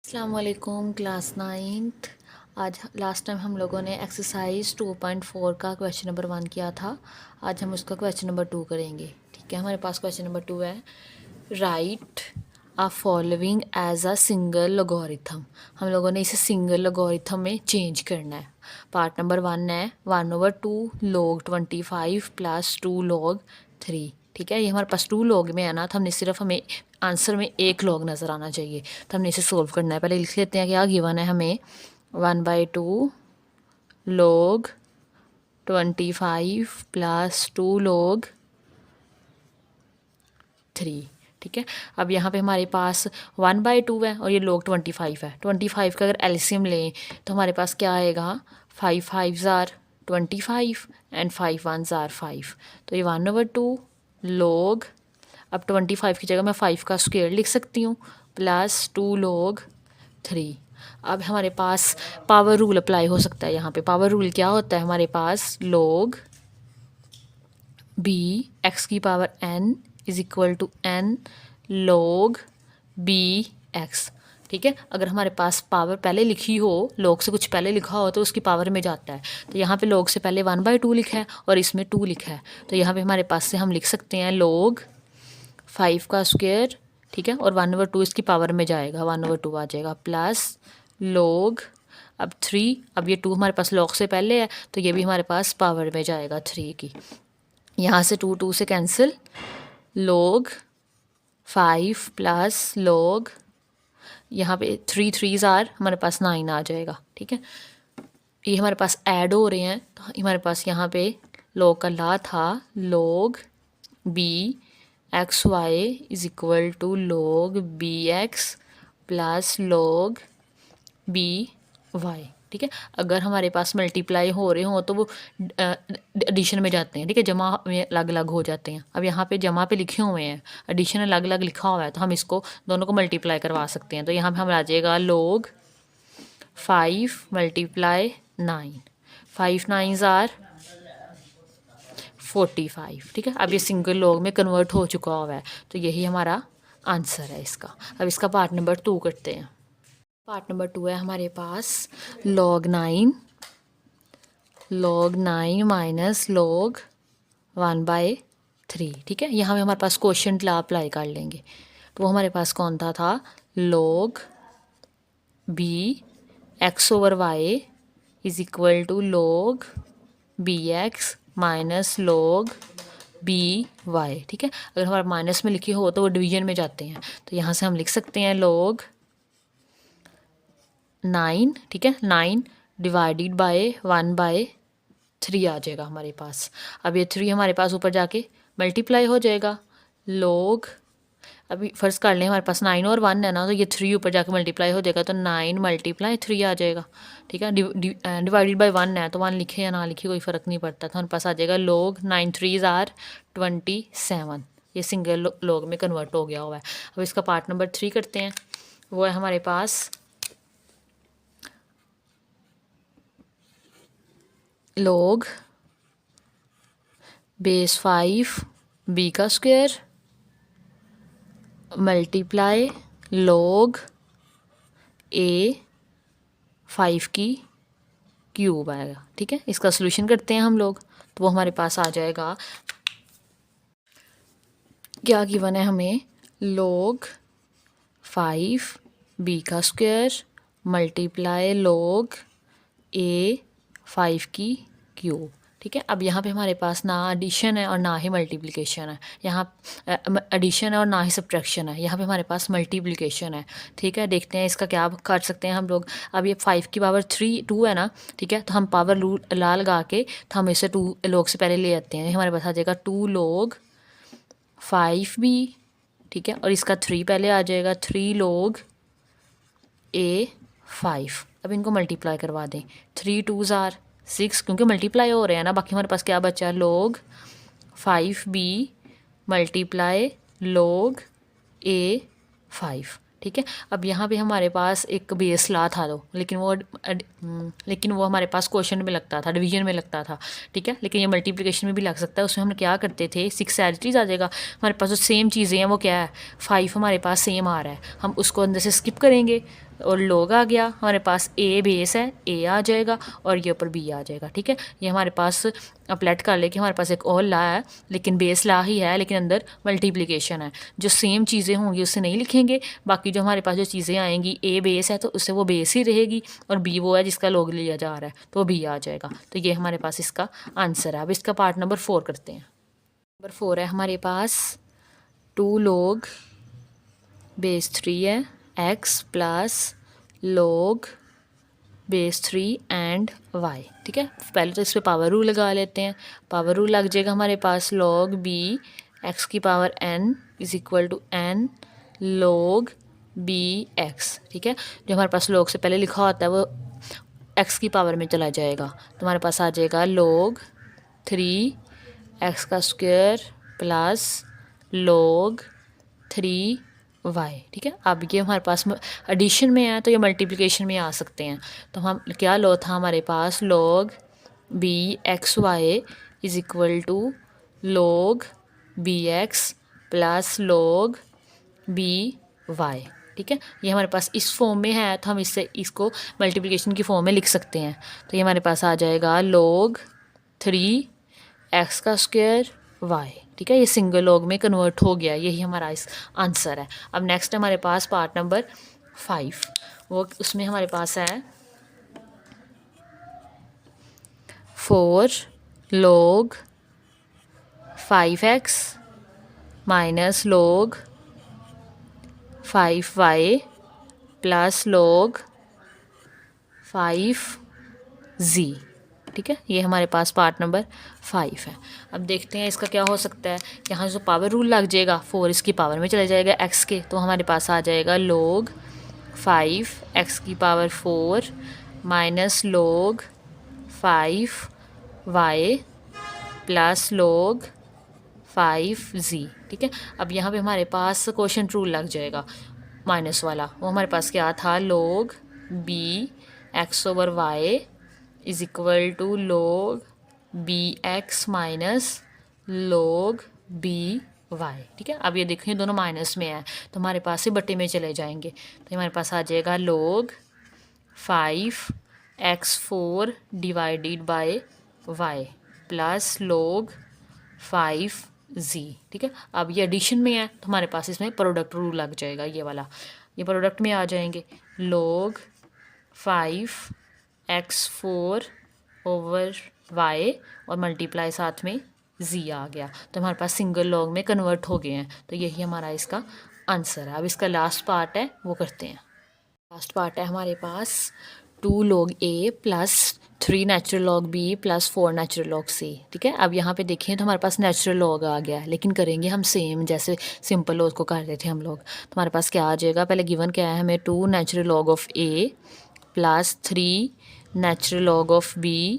अस्सलाम वालेकुम class 9th। आज लास्ट टाइम हम लोगों ने एक्सरसाइज 2.4 का क्वेश्चन नंबर 1 किया था। आज हम उसका क्वेश्चन नंबर 2 करेंगे। ठीक है, हमारे पास क्वेश्चन नंबर 2 है, write a following as a single logarithm. हम लोगों ने इसे सिंगल लॉगरिथम में चेंज करना है। पार्ट नंबर 1 है 1/2 log 25 प्लस 2 log 3। ठीक है, ये हमारे पास 2 log में है ना, तो हमने सिर्फ हमें आंसर में 1 log नज़र आना चाहिए, तो हमने इसे सोल्व करना है। पहले लिख लेते हैं क्या गिवन है हमें। 1/2 log 25 प्लस 2 log 3। ठीक है, अब यहाँ पे हमारे पास 1/2 है और ये log 25 है। 25 का अगर एलसीएम लें तो हमारे पास क्या आएगा, 5 5s are 25 and 5 1s are 5। तो ये 1/2 log, अब 25 की जगह मैं 5 का स्क्वायर लिख सकती हूँ, प्लस 2 log 3। अब हमारे पास पावर रूल अप्लाई हो सकता है। यहाँ पे पावर रूल क्या होता है हमारे पास, log b x की power n is equal to n log b x। ठीक है, अगर हमारे पास पावर पहले लिखी हो, log से कुछ पहले लिखा हो तो उसकी पावर में जाता है। तो यहाँ पे log से पहले 1/2 लिखा है और इसमें 2 लिखा है, तो यहाँ पे हमारे पास से हम लिख सकते हैं log 5 का स्क्वायर। ठीक है, और 1/2 इसकी पावर में जाएगा, 1/2 आ जाएगा, प्लस log अब 3। अब ये 2 हमारे पास log से पहले है तो ये भी हमारे पास पावर में जाएगा 3 की। यहाँ से 2 2 से कैंसिल, log 5 प्लस log, यहाँ पे 3 3s आर हमारे पास 9 आ जाएगा। ठीक है, ये हमारे पास ऐड हो रहे हैं, तो हमारे पास यहाँ पे log का ला था log b x y is equal to log b x plus log b y। ठीक है, अगर हमारे पास मल्टीप्लाई हो रहे हों तो वो एडिशन में जाते हैं। ठीक है, जमा में अलग अलग हो जाते हैं। अब यहाँ पे जमा पे लिखे हुए हैं, एडिशन अलग अलग लिखा हुआ है, तो हम इसको दोनों को मल्टीप्लाई करवा सकते हैं। तो यहाँ पे हमारा आ जाएगा log 5 मल्टीप्लाई 9, 5 9s आर 45। ठीक है, अब ये सिंगल लॉग में कन्वर्ट हो चुका हुआ है, तो यही हमारा आंसर है इसका। अब इसका पार्ट नंबर 2 करते हैं। पार्ट नंबर 2 है हमारे पास log 9 माइनस log 1/3। ठीक है, यहाँ पे हमारे पास क्वेश्चन ला अप्लाई कर लेंगे, तो वो हमारे पास कौन था log b x over y is equal to log b x minus log b y। ठीक है, अगर हमारा माइनस में लिखी हो तो वो डिवीजन में जाते हैं, तो यहाँ से हम लिख सकते हैं log 9। ठीक है, 9 डिवाइडेड बाय 1/3 आ जाएगा हमारे पास। अब ये 3 हमारे पास ऊपर जाके मल्टीप्लाई हो जाएगा, log, अभी फर्स्ट कर लें हमारे पास 9 और 1 है ना, तो ये 3 ऊपर जाके मल्टीप्लाई हो जाएगा, तो 9 मल्टीप्लाई 3 आ जाएगा। ठीक है, डिवाइडेड बाय 1 है तो 1 लिखे या ना लिखे कोई फ़र्क नहीं पड़ता, तो हमारे पास आ जाएगा log 9 3s आर 27। ये सिंगल log में कन्वर्ट हो गया हुआ है। अब इसका पार्ट नंबर 3 करते हैं। वो है हमारे पास log बेस 5 b का स्क्वायर मल्टीप्लाई log a 5 की क्यूब आएगा। ठीक है, इसका सोल्यूशन करते हैं हम लोग, तो वो हमारे पास आ जाएगा, क्या गिवन है हमें, log 5 b का स्क्वायर मल्टीप्लाई log a 5 की क्यूब। ठीक है, अब यहाँ पे हमारे पास ना एडिशन है और ना ही मल्टीप्लिकेशन है। यहाँ एडिशन है और ना ही सब्ट्रैक्शन है, यहाँ पे हमारे पास मल्टीप्लिकेशन है। ठीक है, देखते हैं इसका क्या कर सकते हैं हम लोग। अब ये 5 की पावर 2 है ना, ठीक है, तो हम पावर ला लगा के तो हम इसे 2 log से पहले ले आते हैं, हमारे पास आ जाएगा 2 log 5b। ठीक है, और इसका 3 पहले आ जाएगा, 3 log a 5। अब इनको मल्टीप्लाई करवा दें, 3 2s आर 6, क्योंकि मल्टीप्लाई हो रहे हैं ना। बाकी हमारे पास क्या बचा, log 5b multiply log a 5। ठीक है, अब यहाँ पे हमारे पास एक बेस ला था दो, लेकिन वो हमारे पास क्वेश्चन में लगता था, डिवीजन में लगता था। ठीक है, लेकिन ये मल्टीप्लिकेशन में भी लग सकता है। उसमें हम क्या करते थे, 6 एज इट इज आ जाएगा हमारे पास। जो सेम चीज़ें हैं वो क्या है, 5 हमारे पास सेम आ रहा है, हम उसको अंदर से स्किप करेंगे, और log आ गया, हमारे पास a बेस है, a आ जाएगा और ये ऊपर b आ जाएगा। ठीक है, ये हमारे पास अपलेट कर ले कि हमारे पास एक और ला है लेकिन बेस ला ही है, लेकिन अंदर मल्टीप्लिकेशन है। जो सेम चीज़ें होंगी उससे नहीं लिखेंगे, बाकी जो हमारे पास जो चीज़ें आएंगी a बेस है तो उससे वो बेस ही रहेगी, और b वो है जिसका log लिया जा रहा है तो b आ जाएगा। तो ये हमारे पास इसका आंसर है। अब इसका पार्ट नंबर 4 करते हैं। नंबर 4 है हमारे पास 2 log बेस 3 है x plus log base 3 and y। ठीक है, पहले तो इस पर पावर रूल लगा लेते हैं। पावर रूल लग जाएगा हमारे पास log b x की power n is equal to n log b x। ठीक है, जो हमारे पास log से पहले लिखा होता है वो x की पावर में चला जाएगा, तो हमारे पास आ जाएगा log 3 x का स्क्वायर प्लस log 3 y। ठीक है, अब ये हमारे पास एडिशन में है तो ये मल्टीप्लिकेशन में आ सकते हैं। तो हम क्या लो था हमारे पास log b x y is equal to log b x plus log b y। ठीक है, ये हमारे पास इस फॉर्म में है तो हम इससे इसको मल्टीप्लिकेशन की फॉर्म में लिख सकते हैं। तो ये हमारे पास आ जाएगा log 3 x का स्क्वायर y। ठीक है, ये सिंगल लॉग में कन्वर्ट हो गया, यही हमारा इस आंसर है। अब नेक्स्ट हमारे पास पार्ट नंबर 5, वो उसमें हमारे पास है 4 log 5x minus log 5y plus log 5z। ठीक है, ये हमारे पास पार्ट नंबर 5 है। अब देखते हैं इसका क्या हो सकता है। यहाँ जो पावर रूल लग जाएगा 4 इसकी पावर में चला जाएगा x के, तो हमारे पास आ जाएगा log 5 x की power 4 minus log 5y plus log 5z। ठीक है, अब यहाँ पे हमारे पास क्वोशंट रूल लग जाएगा माइनस वाला, वो हमारे पास क्या था log b x over y is equal to log b x minus log b y। ठीक है, अब ये देखें दोनों माइनस में है तो हमारे पास से बटे में चले जाएंगे, तो हमारे पास आ जाएगा log 5x4 divided by y plus log 5z। ठीक है, अब ये एडिशन में है तो हमारे पास इसमें प्रोडक्ट रूल लग जाएगा, ये वाला, ये प्रोडक्ट में आ जाएंगे log 5x4 ओवर y और मल्टीप्लाई साथ में z आ गया, तो हमारे पास सिंगल लॉग में कन्वर्ट हो गए हैं। तो यही हमारा इसका आंसर है। अब इसका लास्ट पार्ट है वो करते हैं। लास्ट पार्ट है हमारे पास 2 log a plus 3 natural log b plus 4 natural log c। ठीक है, अब यहाँ पे देखें तो हमारे पास नेचुरल लॉग आ गया, लेकिन करेंगे हम सेम जैसे सिंपल लॉग को कर रहे थे हम लोग। तो हमारे पास क्या आ जाएगा, पहले गिवन क्या है हमें 2 natural log of a plus 3 natural log of b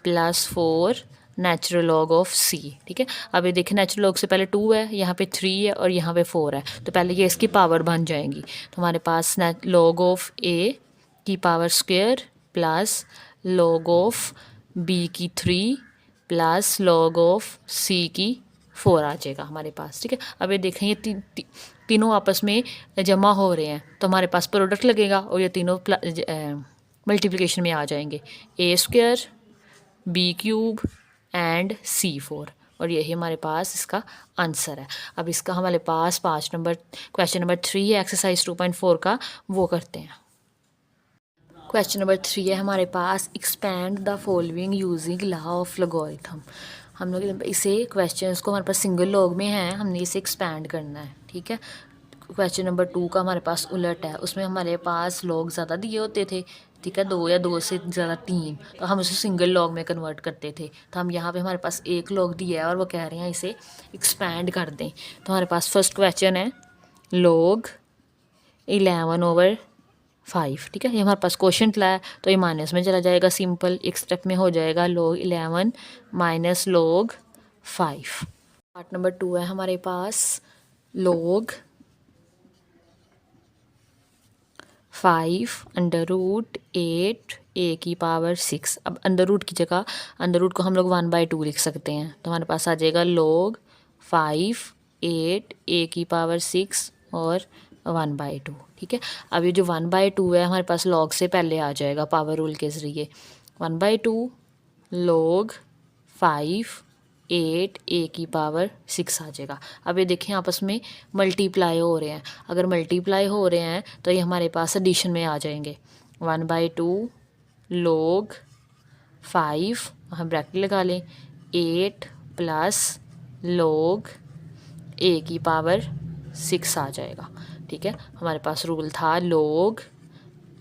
plus 4 natural log of c। ठीक है, अब ये देखें नेचुरल लॉग से पहले 2 है, यहाँ पे 3 है और यहाँ पे 4 है, तो पहले ये इसकी पावर बन जाएंगी। तो हमारे पास लॉग ऑफ a की power square plus log of b की 3 प्लस लॉग ऑफ c की 4 आ जाएगा हमारे पास। ठीक है, अब ये देखें ये तीनों आपस में जमा हो रहे हैं तो हमारे पास प्रोडक्ट लगेगा और ये तीनों मल्टीप्लिकेशन में आ जाएंगे, a square b cube and c4, और यही हमारे पास इसका आंसर है। अब इसका हमारे पास क्वेश्चन नंबर 3 है एक्सरसाइज 2.4 का, वो करते हैं। क्वेश्चन नंबर 3 है हमारे पास expand the following using law of logarithm. हम लोग इसे क्वेश्चंस को हमारे पास सिंगल लॉग में है, हमने इसे एक्सपैंड करना है। ठीक है, क्वेश्चन नंबर 2 का हमारे पास उलट है, उसमें हमारे पास लॉग ज़्यादा दिए होते थे। ठीक है, 2 या 2 से ज़्यादा 3, तो हम उसे सिंगल लॉग में कन्वर्ट करते थे। तो हम यहाँ पे हमारे पास एक लॉग दिया है और वो कह रहे हैं इसे एक्सपैंड कर दें। तो हमारे पास फर्स्ट क्वेश्चन है log 11/5। ठीक है, ये हमारे पास क्वेश्चन लाया तो ये माइनस में चला जाएगा, सिंपल एक स्टेप में हो जाएगा log 11 minus log 5। Part number 2 है हमारे पास log 5 अंडर रूट 8 a की पावर 6। अब अंडर रूट की जगह अंडर रूट को हम लोग 1/2 लिख सकते हैं, तो हमारे पास आ जाएगा log 5 8 a की पावर 6 और 1/2, ठीक है। अब ये जो 1/2 है हमारे पास लॉग से पहले आ जाएगा पावर रूल के ज़रिए। 1/2 log 5 8 a की पावर 6 आ जाएगा। अब ये देखें आपस में मल्टीप्लाई हो रहे हैं, अगर मल्टीप्लाई हो रहे हैं तो ये हमारे पास एडिशन में आ जाएंगे। 1/2 log 5, हम ब्रैकेट लगा लें, 8 प्लस log a की पावर 6 आ जाएगा, ठीक है। हमारे पास रूल था log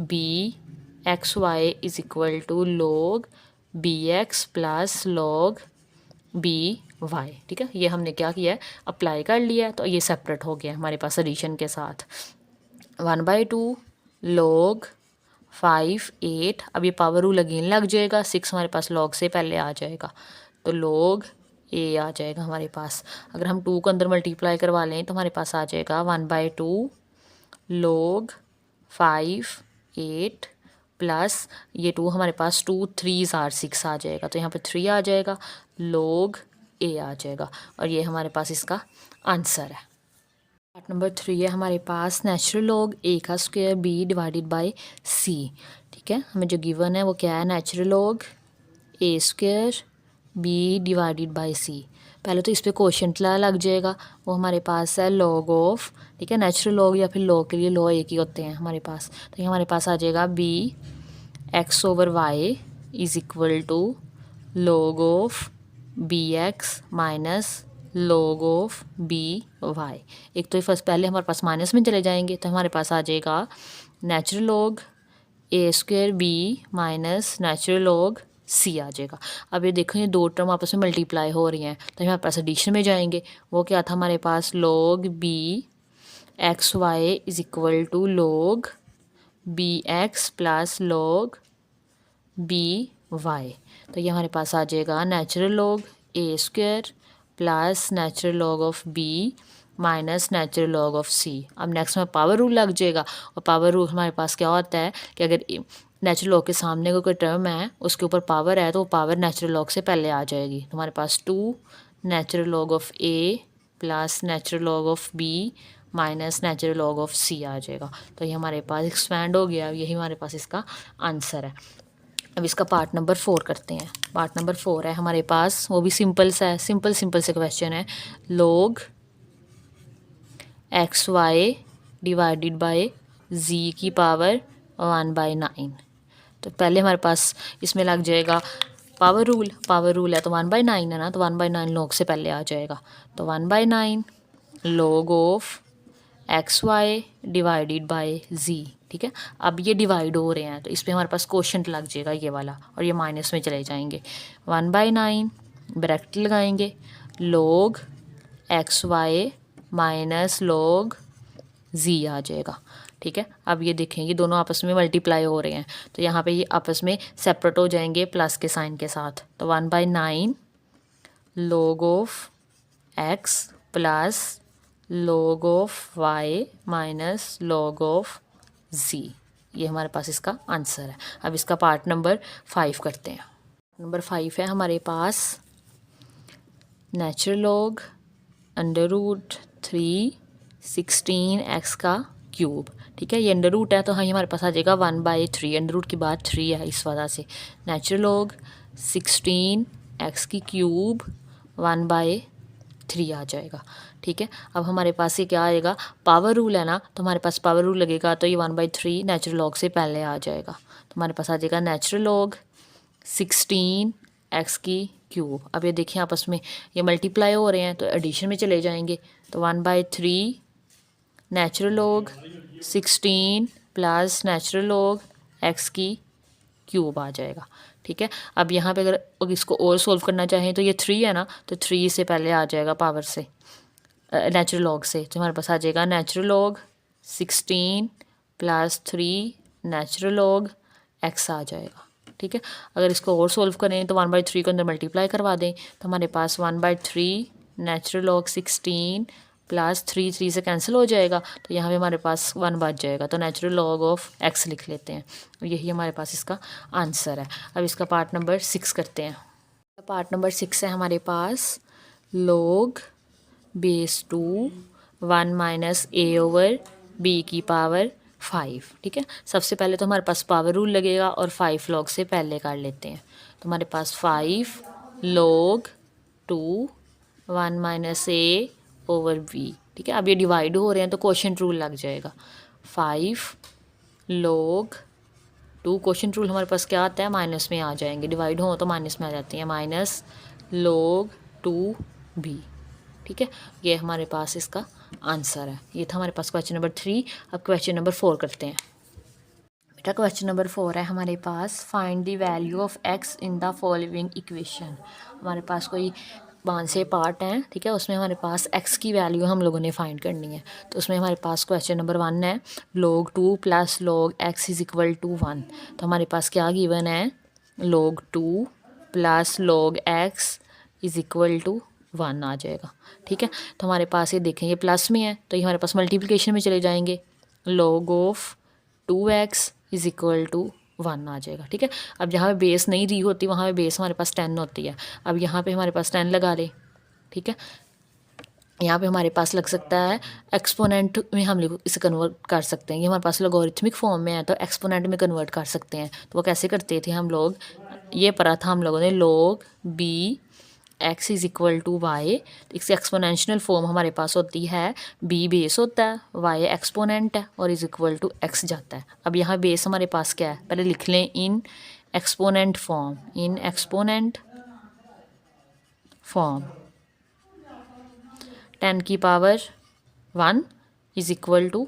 bxy is equal to log bx plus log by, ठीक है। ये हमने क्या किया है, अप्लाई कर लिया है, तो ये सेपरेट हो गया हमारे पास एडिशन के साथ। 1/2 log 5 8, अब ये पावर रूल अगेन लग जाएगा, 6 हमारे पास log से पहले आ जाएगा, तो log a आ जाएगा हमारे पास। अगर हम 2 को अंदर मल्टीप्लाई करवा लें तो हमारे पास आ जाएगा 1/2 log 5 8 प्लस ये 2 हमारे पास 2 3s are 6 आ जाएगा, तो यहाँ पे 3 आ जाएगा, log a आ जाएगा, और ये हमारे पास इसका आंसर है। पार्ट नंबर 3 है हमारे पास नेचुरल लॉग a का square b divided by c, ठीक है। हमें जो गिवन है वो क्या है, natural log a square b divided by c। पहले तो इस पे क्वोशंट लग जाएगा, वो हमारे पास है log ऑफ, ठीक है। नेचुरल लॉग या फिर लॉग के लिए लॉग एक ही होते हैं हमारे पास, तो ये हमारे पास आ जाएगा b x/y is equal to log of bx minus log of by। एक तो फर्स्ट पहले हमारे पास माइनस में चले जाएंगे, तो हमारे पास आ जाएगा natural log a square b minus natural log c आ जाएगा। अब ये देखो ये दो टर्म आपस में मल्टीप्लाई हो रही हैं, तो हमारे पास एडिशन में जाएंगे, वो क्या था हमारे पास log b xy is equal to log bx plus log by। तो ये हमारे पास आ जाएगा natural log a square plus natural log of b minus natural log of c। अब नेक्स्ट में पावर रूल लग जाएगा, और पावर रूल हमारे पास क्या होता है कि अगर नेचुरल लॉग के सामने कोई टर्म है उसके ऊपर पावर है, तो वो पावर नेचुरल लॉग से पहले आ जाएगी। तो हमारे पास 2 natural log of a plus natural log of b minus natural log of c आ जाएगा, तो ये हमारे पास एक्सपैंड हो गया, यही हमारे पास इसका आंसर है। अब इसका पार्ट नंबर 4 करते हैं। पार्ट नंबर 4 है हमारे पास, वो भी सिंपल सा है, सिंपल से क्वेश्चन है, log xy divided by z की पावर 1/9। तो पहले हमारे पास इसमें लग जाएगा पावर रूल है, तो 1/9 है ना, तो 1/9 log से पहले आ जाएगा, तो 1/9 log of xy divided by z, ठीक है। अब ये डिवाइड हो रहे हैं, तो इस पर हमारे पास क्वोशंट लग जाएगा ये वाला, और ये माइनस में चले जाएंगे। 1/9 ब्रैकेट लगाएंगे, log xy minus log z आ जाएगा, ठीक है। अब ये देखें ये दोनों आपस में मल्टीप्लाई हो रहे हैं, तो यहाँ पे ये आपस में सेपरेट हो जाएंगे प्लस के साइन के साथ, तो 1/9 log of x plus log of y minus log of z, ये हमारे पास इसका आंसर है। अब इसका पार्ट नंबर 5 करते हैं। नंबर 5 है हमारे पास नेचुरल लॉग √3 16x का क्यूब, ठीक है। ये अंडर रूट है, तो हाँ हमारे पास आ जाएगा 1/3, अंडर रूट के बाद 3 है, इस वजह से नेचुरल लॉग 16x की क्यूब 1/3 आ जाएगा, ठीक है। अब हमारे पास ये क्या आएगा, पावर रूल है ना, तो हमारे पास पावर रूल लगेगा, तो ये 1/3 नेचुरल लॉग से पहले आ जाएगा, तो हमारे पास आ जाएगा नेचुरल लॉग 16x की क्यूब। अब ये देखिए आपस में ये मल्टीप्लाई हो रहे हैं, तो एडिशन में चले जाएंगे, तो 1/3 natural log 16 plus natural log x की क्यूब आ जाएगा, ठीक है। अब यहाँ पे अगर इसको और सोल्व करना चाहें तो ये 3 है ना, तो 3 से पहले आ जाएगा पावर से नेचुरल लॉग से, तो हमारे पास आ जाएगा natural log 16 plus 3 natural log x आ जाएगा, ठीक है। अगर इसको और सोल्व करें तो 1/3 को अंदर मल्टीप्लाई करवा दें, तो हमारे पास 1/3 नेचुरल लॉग 16 प्लस 3 से कैंसिल हो जाएगा, तो यहाँ पे हमारे पास 1 बच जाएगा, तो नेचुरल लॉग ऑफ x लिख लेते हैं, यही हमारे पास इसका आंसर है। अब इसका पार्ट नंबर 6 करते हैं। पार्ट नंबर 6 है हमारे पास log base 2 1 - a/√3 बी की पावर 5। ठीक है, सबसे पहले तो हमारे पास पावर रूल लगेगा और 5 लॉग से पहले कर लेते हैं। तो हमारे पास 5 log 2 1 माइनस ए ओवर बी। ठीक है, अब ये डिवाइड हो रहे हैं तो क्वोशिएंट रूल लग जाएगा। 5 log 2 क्वोशिएंट रूल हमारे पास क्या आता है, माइनस में आ जाएंगे, डिवाइड हो तो माइनस में आ जाती हैं, माइनस log 2 बी। ठीक है, ये हमारे पास इसका आंसर है। ये था हमारे पास क्वेश्चन नंबर 3। अब क्वेश्चन नंबर 4 करते हैं। बेटा क्वेश्चन नंबर 4 है हमारे पास, find the value of x in the following equation. हमारे पास कोई 5 से पार्ट हैं। ठीक है, उसमें हमारे पास x की वैल्यू हम लोगों ने फाइंड करनी है। तो उसमें हमारे पास क्वेश्चन नंबर 1 है, log 2 plus log x is equal to 1। तो हमारे पास क्या गिवन है, log 2 plus log x is equal to 1 आ जाएगा। ठीक है, तो हमारे पास ये देखें, ये प्लस में है तो ये हमारे पास मल्टीप्लिकेशन में चले जाएंगे, log of 2x is equal to 1 आ जाएगा। ठीक है, अब जहाँ पे बेस नहीं दी होती वहाँ पे बेस हमारे पास 10 होती है। अब यहाँ पे हमारे पास 10 लगा ले। ठीक है, यहाँ पे हमारे पास लग सकता है एक्सपोनेंट में हम लोग इसे कन्वर्ट कर सकते हैं। ये हमारे पास लॉगरिथमिक फॉर्म में है तो एक्सपोनेंट में कन्वर्ट कर सकते हैं। तो वो कैसे करते थे हम लोग, ये पढ़ा था हम लोगों ने, log b x is equal to y. इसकी एक्सपोनेंशियल फॉर्म हमारे पास होती है, b बेस होता है, y एक्सपोनेंट है और इज़ इक्वल टू x जाता है। अब यहाँ बेस हमारे पास क्या है, पहले लिख लें in exponent form, in exponent form 10 की power 1 is equal to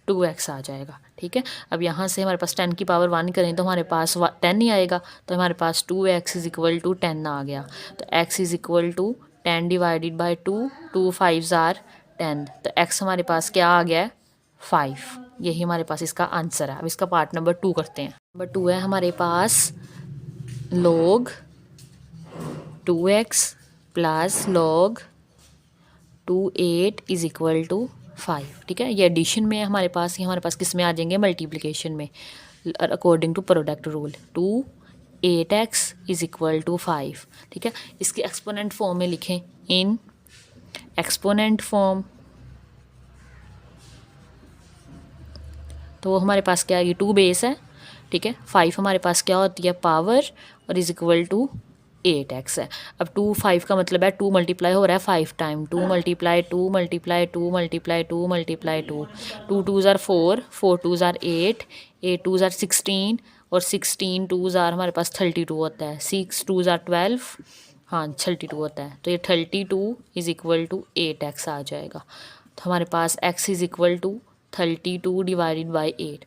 2x आ जाएगा। ठीक है, अब यहाँ से हमारे पास 10 की पावर 1 करें तो हमारे पास 10 ही आएगा, तो हमारे पास 2x इज़ इक्वल टू 10 आ गया। तो x is equal to 10 divided by 2, 2 5 are 10, तो x हमारे पास क्या आ गया है, 5। यही हमारे पास इसका आंसर है। अब इसका पार्ट नंबर 2 करते हैं। नंबर 2 है हमारे पास, log 2x plus log 28 is equal to 5। ठीक है, ये एडिशन में है हमारे पास, ये हमारे पास किस में आ जाएंगे, मल्टीप्लिकेशन में, according to product rule. 2 8x is equal to 5। ठीक है, इसके एक्सपोनेंट फॉर्म में लिखें, इन एक्सपोनेंट फॉर्म, तो वो हमारे पास क्या है, ये 2 बेस है। ठीक है, 5 हमारे पास क्या होती है, पावर, और इज़ इक्वल टू 8x है। अब 2 5 का मतलब है 2 मल्टीप्लाई हो रहा है 5 time, 2 multiply 2 multiply 2 multiply 2 multiply 2, 2 2 ज़ार 4, 4 2 ज़ार 8, 8 2 ज़ार 16, और 16 2 ज़ार हमारे पास 32 होता है, 6 2 ज़ार 12, हाँ 32 होता है। तो ये 32 इज़ इक्वल टू 8x आ जाएगा। तो हमारे पास x is equal to 32 divided by 8,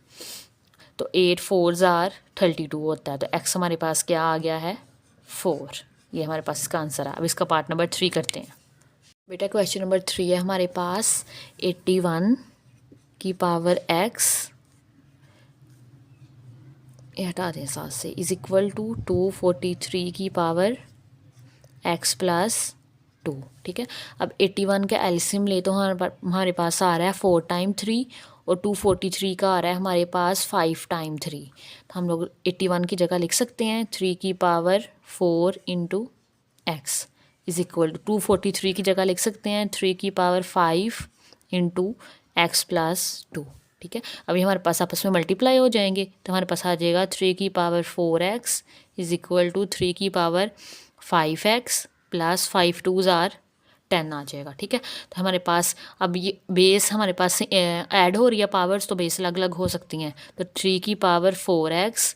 तो 8 4 ज़ार 32 होता है। तो x हमारे पास क्या आ गया है, 4। ये हमारे पास इसका आंसर है। अब इसका पार्ट नंबर 3 करते हैं। बेटा क्वेश्चन नंबर 3 है हमारे पास, 81 की पावर x, ये हटा दें साथ से, इज़ इक्वल टू 243 की पावर x प्लस 2। ठीक है, अब 81 का एलसीएम ले तो हमारे पास आ रहा है 4 टाइम 3, और 243 का आ रहा है हमारे पास 5 टाइम 3। तो हम लोग 81 की जगह लिख सकते हैं 3 की power 4 into x is equal to, 243 की जगह लिख सकते हैं 3 की पावर 5 इंटू एक्स प्लस 2। ठीक है, अभी हमारे पास आपस में मल्टीप्लाई हो जाएंगे तो हमारे पास आ जाएगा 3 की power 4x is equal to 3 की पावर 5x प्लस 5 2 ज़ार 10 आ जाएगा। ठीक है, तो हमारे पास अब ये बेस हमारे पास ऐड हो रही है पावर्स, तो बेस अलग अलग हो सकती हैं। तो 3 की power 4x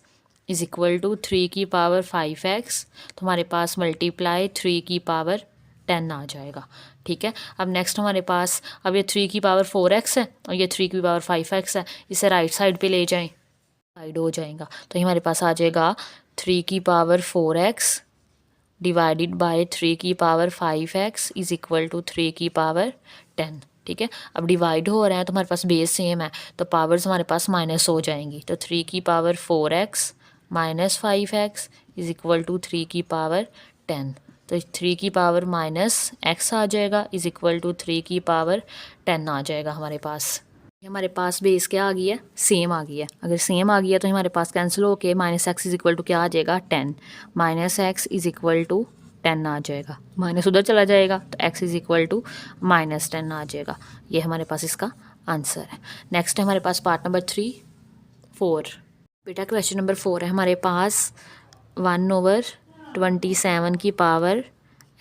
is equal to 3 की पावर 5x, तो हमारे पास मल्टीप्लाई 3 की पावर 10 आ जाएगा। ठीक है, अब नेक्स्ट हमारे पास, अब ये 3 की पावर 4x है और ये 3 की पावर 5x है, इसे राइट साइड पे ले जाएं, साइड हो जाएगा। तो ये हमारे पास आ जाएगा 3 की पावर 4x डिवाइडेड बाय 3 की power 5x is equal to 3 की पावर 10। ठीक है, अब डिवाइड हो रहे हैं तो हमारे पास बेस सेम है, तो पावर्स हमारे पास माइनस हो जाएंगी। तो 3 की power 4x minus 5x is equal to 3 की पावर 10। तो 3 की पावर माइनस x आ जाएगा इज़ इक्वल टू 3 की पावर 10 आ जाएगा हमारे पास। हमारे पास बेस क्या आ गई है, सेम आ गई है। अगर सेम आ गया तो हमारे पास कैंसिल होके minus x is equal to क्या आ जाएगा, 10, minus x is equal to 10 आ जाएगा, माइनस उधर चला जाएगा तो x is equal to minus 10 आ जाएगा। ये हमारे पास इसका आंसर है। नेक्स्ट है हमारे पास पार्ट नंबर 4। बेटा क्वेश्चन नंबर 4 है हमारे पास 1/27 की power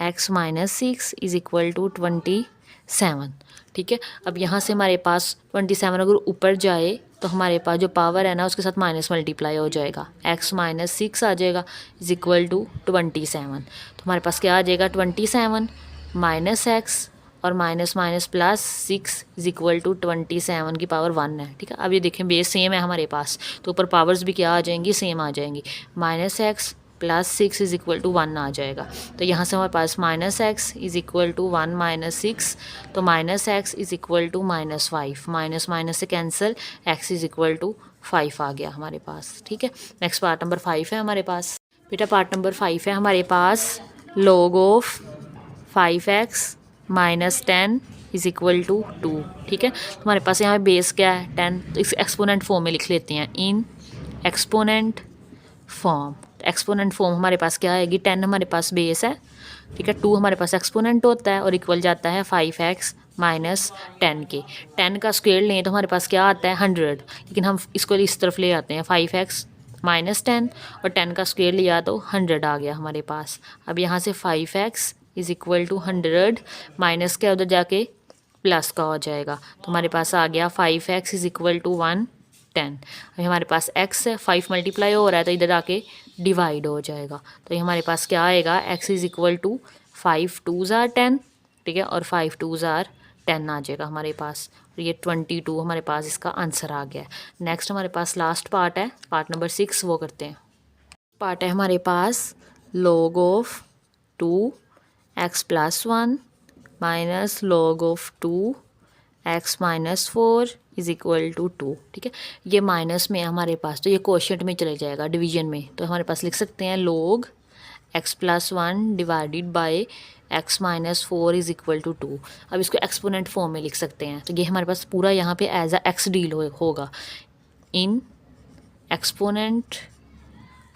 x minus 6 is equal to 27। ठीक है, अब यहाँ से हमारे पास 27 अगर ऊपर जाए तो हमारे पास जो पावर है ना उसके साथ माइनस मल्टीप्लाई हो जाएगा, x माइनस 6 आ जाएगा इज इक्वल टू 27। तो हमारे पास क्या आ जाएगा 27 माइनस एक्स और minus minus plus 6 is equal to 27 की पावर 1 है। ठीक है, अब ये देखें बेस सेम है हमारे पास, तो ऊपर पावर्स भी क्या आ जाएंगी, सेम आ जाएंगी। Minus x plus 6 is equal to 1 आ जाएगा। तो यहाँ से हमारे पास minus x is equal to 1 minus 6, तो minus x is equal to minus 5, minus minus से cancel, x is equal to 5 आ गया हमारे पास। ठीक है, नेक्स्ट पार्ट नंबर 5 है हमारे पास। बेटा पार्ट नंबर 5 है हमारे पास log of 5x minus 10 is equal to 2। ठीक है, तो हमारे पास यहाँ बेस क्या है 10, तो इस एक्सपोनेंट फॉर्म में लिख लेते हैं, इन एक्सपोनेंट फॉर्म। एक्सपोनेंट फॉर्म हमारे पास क्या आएगी, 10 हमारे पास बेस है, ठीक है, 2 हमारे पास एक्सपोनेंट होता है और इक्वल जाता है 5x माइनस 10 के। 10 का स्क्वायर लें तो हमारे पास क्या आता है 100, लेकिन हम इसको इस तरफ ले आते हैं 5x माइनस 10 और 10 का स्क्वायर लिया तो 100 आ गया हमारे पास। अब यहाँ से 5x is equal to 100 minus क्या उधर जाके प्लस का हो जाएगा, तो हमारे पास आ गया 5x इज इक्वल टू 110। अभी हमारे पास x है, 5 मल्टीप्लाई हो रहा है तो इधर आके डिवाइड हो जाएगा, तो ये हमारे पास क्या आएगा x is equal to 5 2s are 10, ठीक है, और 5 2s are 10 आ जाएगा हमारे पास। और ये 22 हमारे पास इसका आंसर आ गया है। नेक्स्ट हमारे पास लास्ट पार्ट है, पार्ट नंबर 6, वो करते हैं। पार्ट है हमारे पास log of 2x plus 1 minus log of 2x minus 4 is equal to 2। ठीक है, ये माइनस में है हमारे पास, तो ये कोशेंट में चले जाएगा, डिवीजन में, तो हमारे पास लिख सकते हैं log x plus 1 divided by x minus 4 is equal to 2। अब इसको एक्सपोनेंट फॉर्म में लिख सकते हैं, तो ये हमारे पास पूरा यहाँ पे एज अ x डील होगा, इन एक्सपोनेंट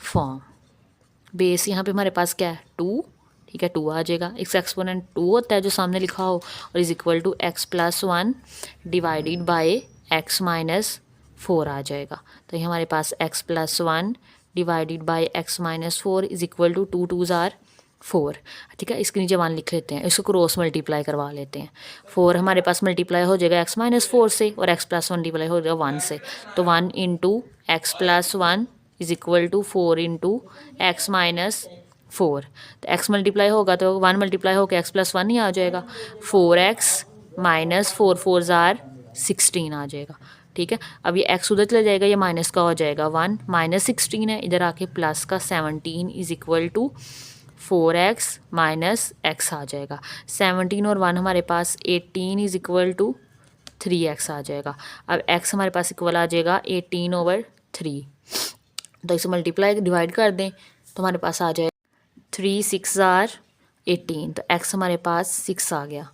फॉर्म। बेस यहाँ पे हमारे पास क्या है 2, ठीक है, 2 आ जाएगा, इसका एक्सपोनेंट 2 होता है जो सामने लिखा हो, और is equal to x plus 1 divided by x minus 4 आ जाएगा। तो ये हमारे पास x plus 1 divided by x minus 4 is equal to 2 2s are 4। ठीक है, इसके नीचे 1 लिख लेते हैं, इसको क्रॉस मल्टीप्लाई करवा लेते हैं। 4 हमारे पास मल्टीप्लाई हो जाएगा x माइनस 4 से और x प्लस 1 मल्टीप्लाई हो जाएगा 1 से, तो 1 into x plus 1 is equal to 4 into x minus 4। तो x मल्टीप्लाई होगा तो 1 मल्टीप्लाई होकर x प्लस 1 ही आ जाएगा, 4x माइनस 4 4s are 16 आ जाएगा। ठीक है, अब ये x उधर चला जाएगा, ये माइनस का हो जाएगा 1 माइनस 16 है, इधर आके प्लस का 17 is equal to 4x minus x आ जाएगा। 17 और 1 हमारे पास 18 इज इक्वल टू 3x आ जाएगा। अब x हमारे पास इक्वल आ जाएगा 18/3, तो इसे मल्टीप्लाई डिवाइड कर दें तो हमारे पास आ जाएगा 3 6s are 18, तो x हमारे पास 6 आ गया।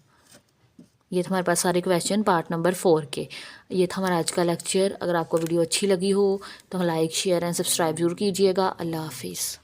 ये था हमारे पास सारे क्वेश्चन पार्ट नंबर 4 के। ये था हमारा आज का लेक्चर। अगर आपको वीडियो अच्छी लगी हो तो लाइक शेयर एंड सब्सक्राइब जरूर कीजिएगा। अल्लाह हाफिज़।